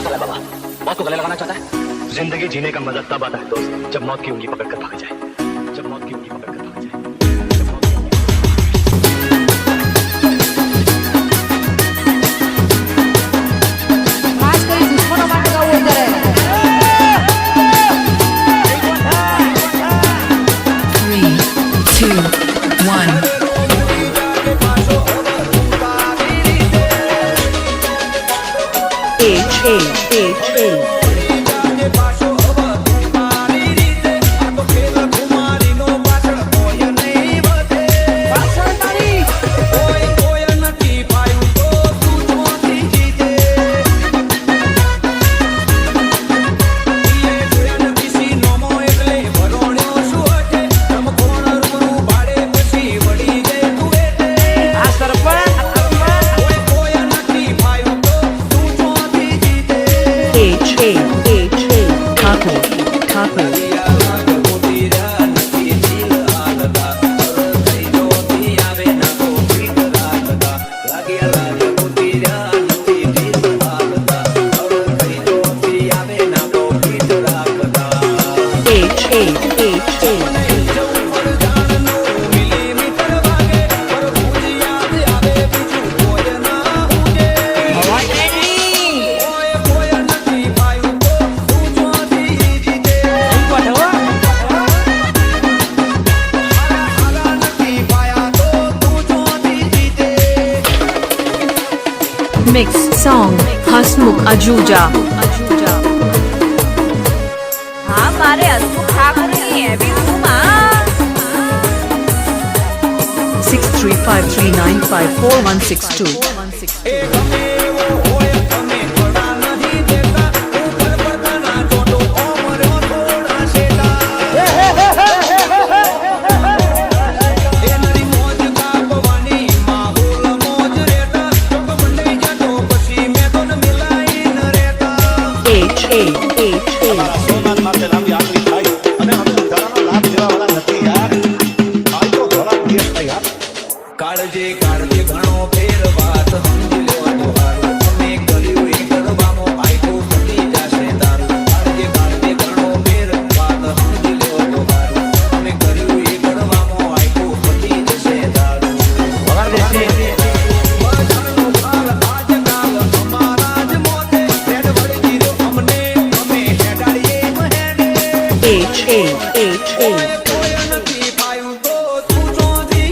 क्या कर रहा है बाबा? मौत को गले लगाना चाहता है? जिंदगी जीने का मजा तब आता है दोस्त, जब मौत की उंगली पकड़ कर भाग जाए। जब मौत की उंगली पकड़ कर भाग जाए। ખાસ કરી દુશ્મનો માટે ગાવું હોય ત્યારે 3, 2, 1. H. Mix song Hasmukh અજુજા. હા મારે હસમુખ ઠાકુરની એવી ઊંઘમાં 6353954162. કાળજે કાળજે ઘણો ફેર વાત સમજી લેવાનું હારું અમે કર્યું એ કરવામાં આયકો ફૂટી જશે તારું કાળજે કાળજે ઘણો ફેર વાત સમજી લેવાનું હારું અમે કર્યું એ કરવામાં આયકો ફૂટી જશે તારું બધાનો ભાર આજકાલ અમારા જ મોતે રેડ વળી ગયો અમને અમે હેડાડીએ મહેડે કોઈ નથી પાયું તો તું ચોથી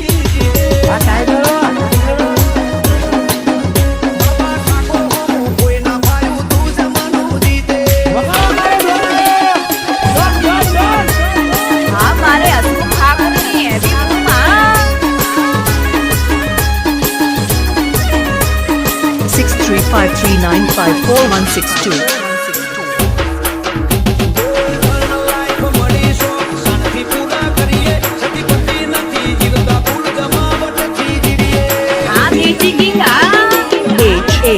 હા મારે હસમુખ ઠાકુરની એવી ઊંઘમાં 6353954162. હા બેટી કિંગા H.